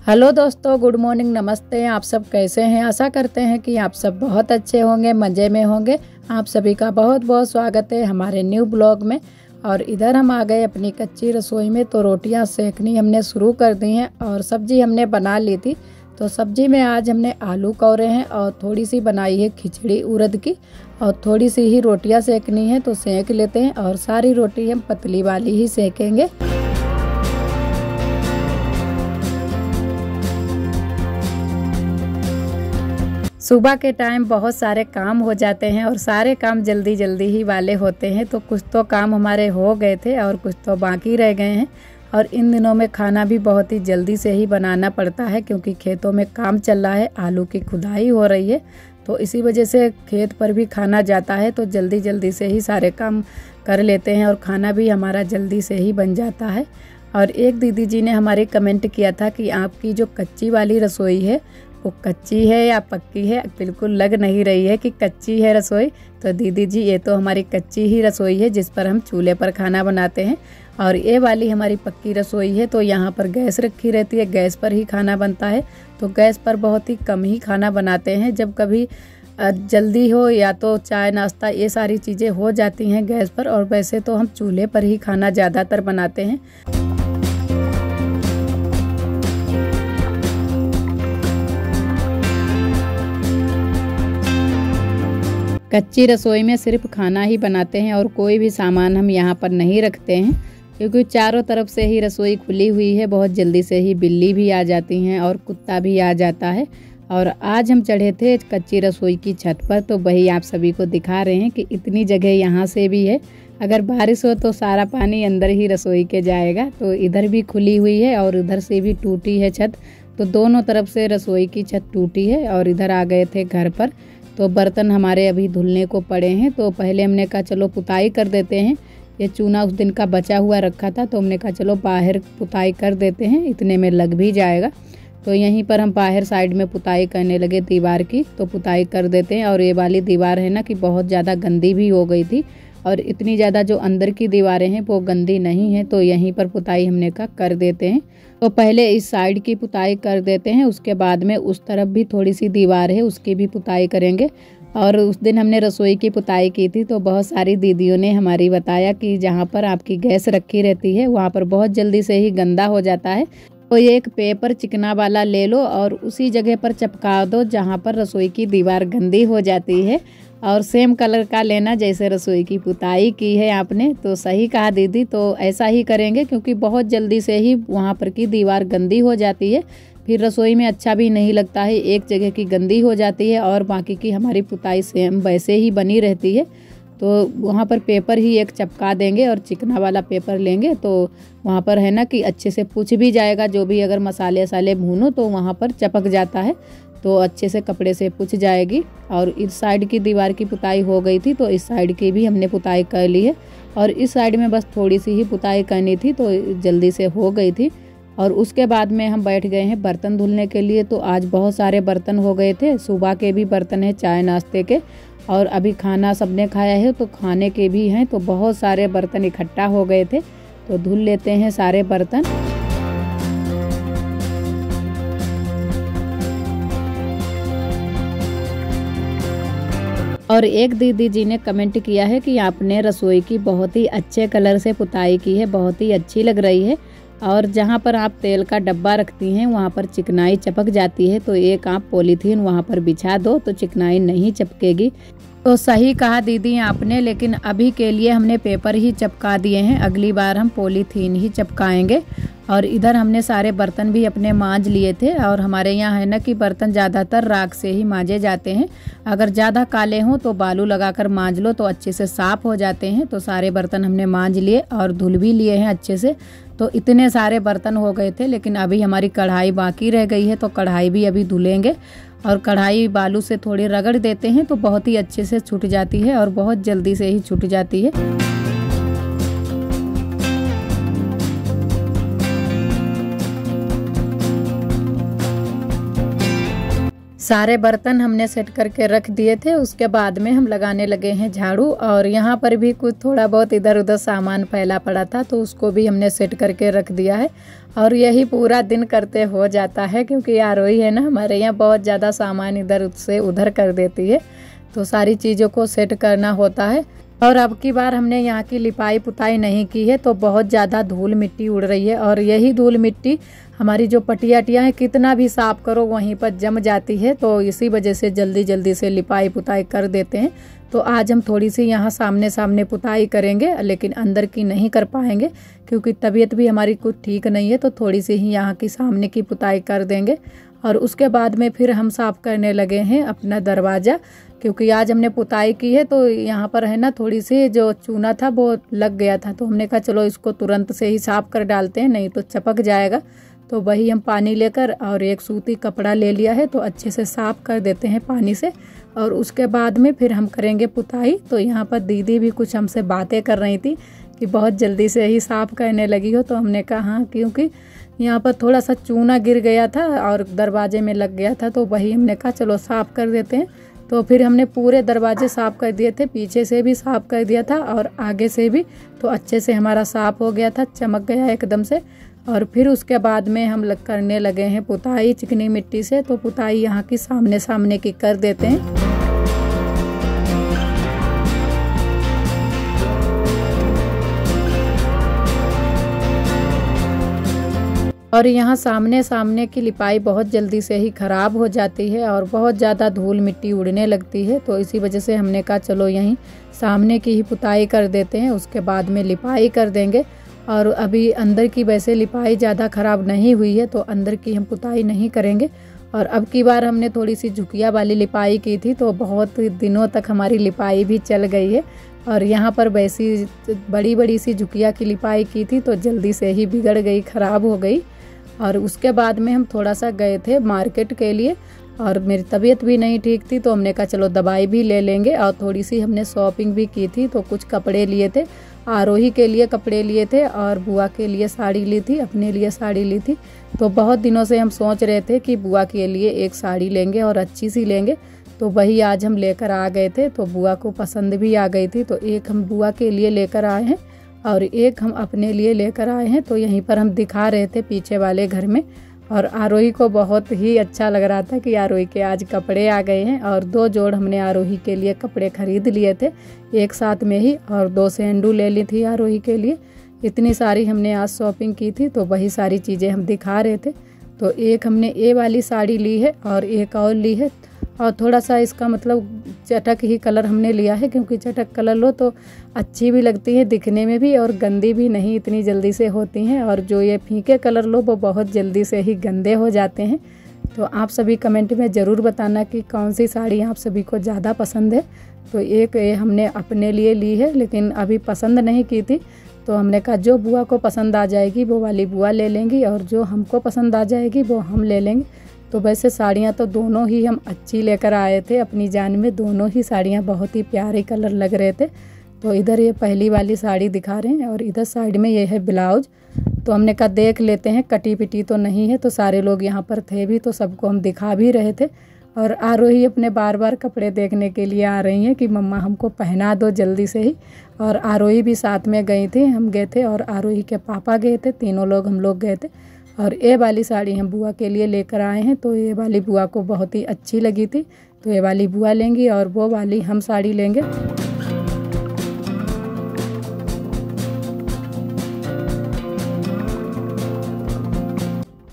Hello दोस्तों, good morning, नमस्ते। आप सब कैसे हैं? आशा करते हैं कि आप सब बहुत अच्छे होंगे, मज़े में होंगे। आप सभी का बहुत बहुत स्वागत है हमारे न्यू ब्लॉग में। और इधर हम आ गए अपनी कच्ची रसोई में, तो रोटियां सेकनी हमने शुरू कर दी हैं और सब्जी हमने बना ली थी। तो सब्जी में आज हमने आलू कौरे हैं और थोड़ी सी बनाई है खिचड़ी उड़द की, और थोड़ी सी ही रोटियां सेकनी है तो सेक लेते हैं। और सारी रोटी हम पतली वाली ही सेकेंगे। सुबह के टाइम बहुत सारे काम हो जाते हैं और सारे काम जल्दी जल्दी ही वाले होते हैं। तो कुछ तो काम हमारे हो गए थे और कुछ तो बाकी रह गए हैं। और इन दिनों में खाना भी बहुत ही जल्दी से ही बनाना पड़ता है, क्योंकि खेतों में काम चल रहा है, आलू की खुदाई हो रही है। तो इसी वजह से खेत पर भी खाना जाता है, तो जल्दी जल्दी से ही सारे काम कर लेते हैं और खाना भी हमारा जल्दी से ही बन जाता है। और एक दीदी जी ने हमारे कमेंट किया था कि आपकी जो कच्ची वाली रसोई है वो कच्ची है या पक्की है। बिल्कुल लग नहीं रही है कि कच्ची है रसोई। तो दीदी जी, ये तो हमारी कच्ची ही रसोई है जिस पर हम चूल्हे पर खाना बनाते हैं। और ये वाली हमारी पक्की रसोई है, तो यहाँ पर गैस रखी रहती है, गैस पर ही खाना बनता है। तो गैस पर बहुत ही कम ही खाना बनाते हैं। जब कभी जल्दी हो या तो चाय नाश्ता ये सारी चीज़ें हो जाती हैं गैस पर, और वैसे तो हम चूल्हे पर ही खाना ज़्यादातर बनाते हैं। कच्ची रसोई में सिर्फ खाना ही बनाते हैं और कोई भी सामान हम यहाँ पर नहीं रखते हैं, क्योंकि चारों तरफ से ही रसोई खुली हुई है। बहुत जल्दी से ही बिल्ली भी आ जाती हैं और कुत्ता भी आ जाता है। और आज हम चढ़े थे कच्ची रसोई की छत पर, तो वही आप सभी को दिखा रहे हैं कि इतनी जगह यहाँ से भी है। अगर बारिश हो तो सारा पानी अंदर ही रसोई के जाएगा। तो इधर भी खुली हुई है और उधर से भी टूटी है छत। तो दोनों तरफ से रसोई की छत टूटी है। और इधर आ गए थे घर पर, तो बर्तन हमारे अभी धुलने को पड़े हैं। तो पहले हमने कहा चलो पुताई कर देते हैं। ये चूना उस दिन का बचा हुआ रखा था, तो हमने कहा चलो बाहर पुताई कर देते हैं, इतने में लग भी जाएगा। तो यहीं पर हम बाहर साइड में पुताई करने लगे दीवार की। तो पुताई कर देते हैं। और ये वाली दीवार है ना कि बहुत ज़्यादा गंदी भी हो गई थी, और इतनी ज़्यादा जो अंदर की दीवारें हैं वो गंदी नहीं है। तो यहीं पर पुताई हमने कहा कर देते हैं। तो पहले इस साइड की पुताई कर देते हैं, उसके बाद में उस तरफ भी थोड़ी सी दीवार है उसकी भी पुताई करेंगे। और उस दिन हमने रसोई की पुताई की थी, तो बहुत सारी दीदियों ने हमारी बताया कि जहाँ पर आपकी गैस रखी रहती है वहाँ पर बहुत जल्दी से ही गंदा हो जाता है। तो ये एक पेपर चिकना वाला ले लो और उसी जगह पर चिपका दो जहाँ पर रसोई की दीवार गंदी हो जाती है। और सेम कलर का लेना जैसे रसोई की पुताई की है आपने। तो सही कहा दीदी, तो ऐसा ही करेंगे, क्योंकि बहुत जल्दी से ही वहाँ पर की दीवार गंदी हो जाती है। फिर रसोई में अच्छा भी नहीं लगता है, एक जगह की गंदी हो जाती है और बाकी की हमारी पुताई सेम वैसे ही बनी रहती है। तो वहाँ पर पेपर ही एक चिपका देंगे और चिकना वाला पेपर लेंगे, तो वहाँ पर है ना कि अच्छे से पुछ भी जाएगा। जो भी अगर मसाले वसाले भूनो तो वहाँ पर चिपक जाता है, तो अच्छे से कपड़े से पुछ जाएगी। और इस साइड की दीवार की पुताई हो गई थी, तो इस साइड की भी हमने पुताई कर ली है। और इस साइड में बस थोड़ी सी ही पुताई करनी थी, तो जल्दी से हो गई थी। और उसके बाद में हम बैठ गए हैं बर्तन धुलने के लिए। तो आज बहुत सारे बर्तन हो गए थे, सुबह के भी बर्तन हैं, चाय नाश्ते के, और अभी खाना सबने खाया है तो खाने के भी हैं। तो बहुत सारे बर्तन इकट्ठा हो गए थे, तो धुल लेते हैं सारे बर्तन। और एक दीदी जी ने कमेंट किया है कि आपने रसोई की बहुत ही अच्छे कलर से पुताई की है, बहुत ही अच्छी लग रही है। और जहाँ पर आप तेल का डब्बा रखती हैं वहाँ पर चिकनाई चपक जाती है, तो एक आप पॉलीथीन वहाँ पर बिछा दो तो चिकनाई नहीं चपकेगी। तो सही कहा दीदी आपने, लेकिन अभी के लिए हमने पेपर ही चिपका दिए हैं, अगली बार हम पॉलीथीन ही चिपकाएंगे। और इधर हमने सारे बर्तन भी अपने मांज लिए थे। और हमारे यहाँ है ना कि बर्तन ज़्यादातर राख से ही मांजे जाते हैं। अगर ज़्यादा काले हों तो बालू लगाकर मांज लो तो अच्छे से साफ़ हो जाते हैं। तो सारे बर्तन हमने मांज लिए और धुल भी लिए हैं अच्छे से। तो इतने सारे बर्तन हो गए थे, लेकिन अभी हमारी कढ़ाई बाकी रह गई है, तो कढ़ाई भी अभी धुलेंगे। और कढ़ाई बालू से थोड़ी रगड़ देते हैं तो बहुत ही अच्छे से छूट जाती है और बहुत जल्दी से ही छूट जाती है। सारे बर्तन हमने सेट करके रख दिए थे। उसके बाद में हम लगाने लगे हैं झाड़ू। और यहाँ पर भी कुछ थोड़ा बहुत इधर उधर सामान फैला पड़ा था तो उसको भी हमने सेट करके रख दिया है। और यही पूरा दिन करते हो जाता है, क्योंकि आरोही है ना हमारे यहाँ बहुत ज़्यादा सामान इधर से उधर कर देती है, तो सारी चीज़ों को सेट करना होता है। और अब की बार हमने यहाँ की लिपाई पुताई नहीं की है तो बहुत ज़्यादा धूल मिट्टी उड़ रही है। और यही धूल मिट्टी हमारी जो पटियाटियाँ हैं कितना भी साफ़ करो वहीं पर जम जाती है, तो इसी वजह से जल्दी जल्दी से लिपाई पुताई कर देते हैं। तो आज हम थोड़ी सी यहाँ सामने सामने पुताई करेंगे, लेकिन अंदर की नहीं कर पाएंगे क्योंकि तबीयत भी हमारी कुछ ठीक नहीं है। तो थोड़ी सी ही यहाँ की सामने की पुताई कर देंगे और उसके बाद में फिर हम साफ़ करने लगे हैं अपना दरवाज़ा, क्योंकि आज हमने पुताई की है तो यहाँ पर है ना थोड़ी सी जो चूना था वो लग गया था। तो हमने कहा चलो इसको तुरंत से ही साफ़ कर डालते हैं, नहीं तो चपक जाएगा। तो वही हम पानी लेकर और एक सूती कपड़ा ले लिया है तो अच्छे से साफ़ कर देते हैं पानी से। और उसके बाद में फिर हम करेंगे पुताई। तो यहाँ पर दीदी भी कुछ हमसे बातें कर रही थी कि बहुत जल्दी से ही साफ़ करने लगी हो। तो हमने कहा हाँ, क्योंकि यहाँ पर थोड़ा सा चूना गिर गया था और दरवाजे में लग गया था, तो वही हमने कहा चलो साफ़ कर देते हैं। तो फिर हमने पूरे दरवाजे साफ़ कर दिए थे, पीछे से भी साफ़ कर दिया था और आगे से भी, तो अच्छे से हमारा साफ़ हो गया था, चमक गया एकदम से। और फिर उसके बाद में हम करने लगे हैं पुताई चिकनी मिट्टी से। तो पुताई यहाँ की सामने सामने की कर देते हैं। और यहाँ सामने सामने की लिपाई बहुत जल्दी से ही ख़राब हो जाती है और बहुत ज़्यादा धूल मिट्टी उड़ने लगती है। तो इसी वजह से हमने कहा चलो यहीं सामने की ही पुताई कर देते हैं, उसके बाद में लिपाई कर देंगे। और अभी अंदर की वैसे लिपाई ज़्यादा ख़राब नहीं हुई है तो अंदर की हम पुताई नहीं करेंगे। और अब की बार हमने थोड़ी सी झुकिया वाली लिपाई की थी तो बहुत दिनों तक हमारी लिपाई भी चल गई है। और यहाँ पर वैसी बड़ी बड़ी सी झुकिया की लिपाई की थी तो जल्दी से ही बिगड़ गई, ख़राब हो गई। और उसके बाद में हम थोड़ा सा गए थे मार्केट के लिए और मेरी तबीयत भी नहीं ठीक थी तो हमने कहा चलो दवाई भी ले लेंगे। और थोड़ी सी हमने शॉपिंग भी की थी, तो कुछ कपड़े लिए थे, आरोही के लिए कपड़े लिए थे और बुआ के लिए साड़ी ली थी, अपने लिए साड़ी ली थी। तो बहुत दिनों से हम सोच रहे थे कि बुआ के लिए एक साड़ी लेंगे और अच्छी सी लेंगे, तो वही आज हम लेकर आ गए थे। तो बुआ को पसंद भी आ गई थी, तो एक हम बुआ के लिए लेकर आए हैं और एक हम अपने लिए लेकर आए हैं। तो यहीं पर हम दिखा रहे थे पीछे वाले घर में। और आरोही को बहुत ही अच्छा लग रहा था कि आरोही के आज कपड़े आ गए हैं। और 2 जोड़ हमने आरोही के लिए कपड़े खरीद लिए थे एक साथ में ही, और 2 सेंडू ले ली थी आरोही के लिए। इतनी सारी हमने आज शॉपिंग की थी तो वही सारी चीज़ें हम दिखा रहे थे। तो एक हमने ये वाली साड़ी ली है और एक और ली है, और थोड़ा सा इसका मतलब चटक ही कलर हमने लिया है, क्योंकि चटक कलर लो तो अच्छी भी लगती है दिखने में भी और गंदी भी नहीं इतनी जल्दी से होती हैं। और जो ये फीके कलर लो वो बहुत जल्दी से ही गंदे हो जाते हैं। तो आप सभी कमेंट में ज़रूर बताना कि कौन सी साड़ी आप सभी को ज़्यादा पसंद है। तो एक ये हमने अपने लिए ली है, लेकिन अभी पसंद नहीं की थी, तो हमने कहा जो बुआ को पसंद आ जाएगी वो वाली बुआ ले लेंगी और जो हमको पसंद आ जाएगी वो हम ले लेंगे। तो वैसे साड़ियाँ तो दोनों ही हम अच्छी लेकर आए थे अपनी जान में, दोनों ही साड़ियाँ बहुत ही प्यारे कलर लग रहे थे। तो इधर ये पहली वाली साड़ी दिखा रहे हैं और इधर साइड में ये है ब्लाउज। तो हमने कहा देख लेते हैं, कटी पिटी तो नहीं है। तो सारे लोग यहाँ पर थे भी तो सबको हम दिखा भी रहे थे। और आरोही अपने बार बार कपड़े देखने के लिए आ रही हैं कि मम्मा हमको पहना दो जल्दी से ही। और आरोही भी साथ में गई थी, हम गए थे और आरोही के पापा गए थे, तीनों लोग हम लोग गए थे। और ये वाली साड़ी हम बुआ के लिए लेकर आए हैं। तो ये वाली बुआ को बहुत ही अच्छी लगी थी, तो ये वाली बुआ लेंगी और वो वाली हम साड़ी लेंगे।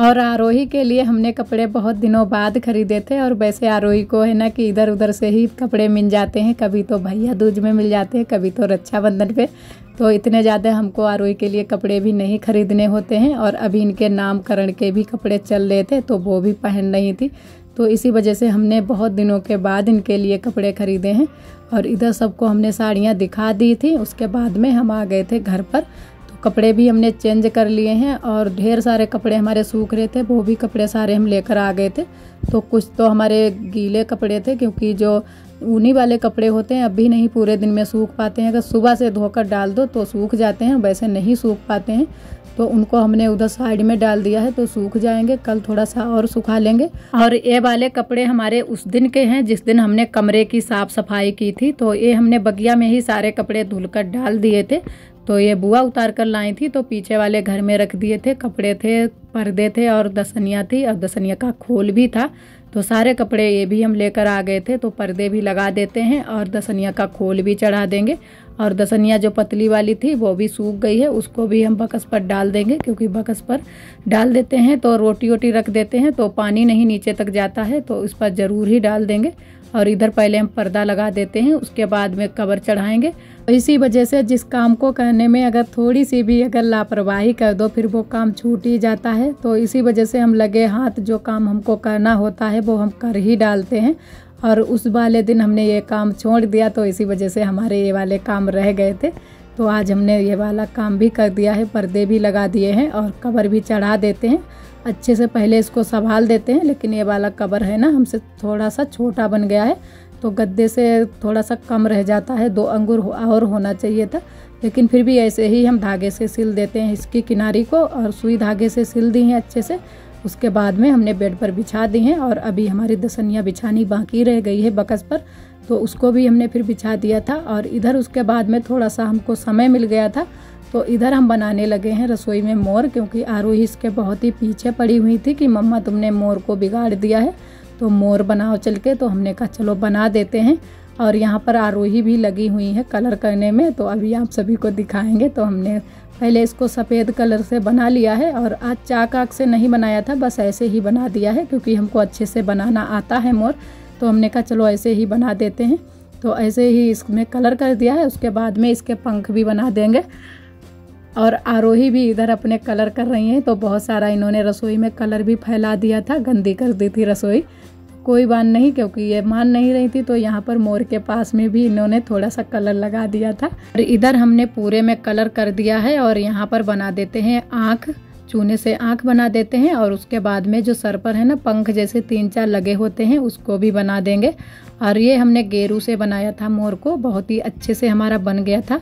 और आरोही के लिए हमने कपड़े बहुत दिनों बाद खरीदे थे। और वैसे आरोही को है ना कि इधर उधर से ही कपड़े मिल जाते हैं, कभी तो भैया दूज में मिल जाते हैं, कभी तो रक्षाबंधन पे। तो इतने ज़्यादा हमको आरोही के लिए कपड़े भी नहीं खरीदने होते हैं। और अभी इनके नामकरण के भी कपड़े चल रहे थे तो वो भी पहन रही थी, तो इसी वजह से हमने बहुत दिनों के बाद इनके लिए कपड़े खरीदे हैं। और इधर सबको हमने साड़ियाँ दिखा दी थी, उसके बाद में हम आ गए थे घर पर। कपड़े भी हमने चेंज कर लिए हैं और ढेर सारे कपड़े हमारे सूख रहे थे, वो भी कपड़े सारे हम लेकर आ गए थे। तो कुछ तो हमारे गीले कपड़े थे, क्योंकि जो ऊनी वाले कपड़े होते हैं अभी नहीं पूरे दिन में सूख पाते हैं। अगर सुबह से धोकर डाल दो तो सूख जाते हैं, वैसे नहीं सूख पाते हैं। तो उनको हमने उधर साइड में डाल दिया है तो सूख जाएंगे। कल थोड़ा सा और सुखा लेंगे। और ये वाले कपड़े हमारे उस दिन के हैं जिस दिन हमने कमरे की साफ सफाई की थी। तो ये हमने बगिया में ही सारे कपड़े धुलकर डाल दिए थे। तो ये बुआ उतार कर लाई थी तो पीछे वाले घर में रख दिए थे। कपड़े थे, पर्दे थे और दसनिया थी और दसनिया का खोल भी था। तो सारे कपड़े ये भी हम लेकर आ गए थे। तो पर्दे भी लगा देते हैं और दसनिया का खोल भी चढ़ा देंगे। और दसनिया जो पतली वाली थी वो भी सूख गई है, उसको भी हम बकस पर डाल देंगे, क्योंकि बकस पर डाल देते हैं तो रोटी वोटी रख देते हैं तो पानी नहीं नीचे तक जाता है, तो इस पर ज़रूर ही डाल देंगे। और इधर पहले हम पर्दा लगा देते हैं, उसके बाद में कवर चढ़ाएंगे। इसी वजह से जिस काम को करने में अगर थोड़ी सी भी अगर लापरवाही कर दो फिर वो काम छूट ही जाता है। तो इसी वजह से हम लगे हाथ जो काम हमको करना होता है वो हम कर ही डालते हैं। और उस वाले दिन हमने ये काम छोड़ दिया तो इसी वजह से हमारे ये वाले काम रह गए थे। तो आज हमने ये वाला काम भी कर दिया है, पर्दे भी लगा दिए हैं और कवर भी चढ़ा देते हैं। अच्छे से पहले इसको संभाल देते हैं, लेकिन ये वाला कवर है ना हमसे थोड़ा सा छोटा बन गया है तो गद्दे से थोड़ा सा कम रह जाता है, 2 अंगुर और होना चाहिए था। लेकिन फिर भी ऐसे ही हम धागे से सिल देते हैं इसकी किनारी को, और सुई धागे से सिल दी हैं अच्छे से। उसके बाद में हमने बेड पर बिछा दी हैं। और अभी हमारी दसनिया बिछानी बाकी रह गई है बकस पर, तो उसको भी हमने फिर बिछा दिया था। और इधर उसके बाद में थोड़ा सा हमको समय मिल गया था तो इधर हम बनाने लगे हैं रसोई में मोर, क्योंकि आरोही इसके बहुत ही पीछे पड़ी हुई थी कि मम्मा तुमने मोर को बिगाड़ दिया है तो मोर बनाओ चल के। तो हमने कहा चलो बना देते हैं। और यहाँ पर आरोही भी लगी हुई है कलर करने में, तो अभी आप सभी को दिखाएंगे। तो हमने पहले इसको सफ़ेद कलर से बना लिया है और आज चाक आक से नहीं बनाया था, बस ऐसे ही बना दिया है क्योंकि हमको अच्छे से बनाना आता है मोर। तो हमने कहा चलो ऐसे ही बना देते हैं। तो ऐसे ही इसमें कलर कर दिया है, उसके बाद में इसके पंख भी बना देंगे। और आरोही भी इधर अपने कलर कर रही हैं, तो बहुत सारा इन्होंने रसोई में कलर भी फैला दिया था, गंदी कर दी थी रसोई। कोई बात नहीं, क्योंकि ये मान नहीं रही थी तो यहाँ पर मोर के पास में भी इन्होंने थोड़ा सा कलर लगा दिया था। और इधर हमने पूरे में कलर कर दिया है और यहाँ पर बना देते हैं आँख, चूने से आँख बना देते हैं। और उसके बाद में जो सर पर है ना पंख जैसे 3-4 लगे होते हैं उसको भी बना देंगे। और ये हमने गेरू से बनाया था मोर को, बहुत ही अच्छे से हमारा बन गया था।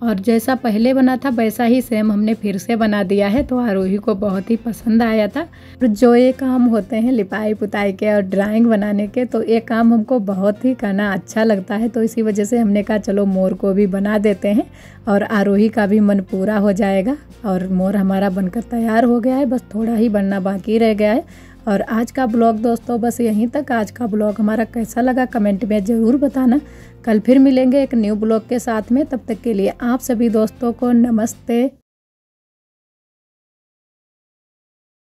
और जैसा पहले बना था वैसा ही सेम हमने फिर से बना दिया है, तो आरोही को बहुत ही पसंद आया था। जो ये काम होते हैं लिपाई पुताई के और ड्राइंग बनाने के, तो ये काम हमको बहुत ही करना अच्छा लगता है। तो इसी वजह से हमने कहा चलो मोर को भी बना देते हैं और आरोही का भी मन पूरा हो जाएगा। और मोर हमारा बनकर तैयार हो गया है, बस थोड़ा ही बनना बाकी रह गया है। और आज का ब्लॉग दोस्तों बस यहीं तक। आज का ब्लॉग हमारा कैसा लगा कमेंट में ज़रूर बताना। कल फिर मिलेंगे एक न्यू ब्लॉग के साथ में, तब तक के लिए आप सभी दोस्तों को नमस्ते।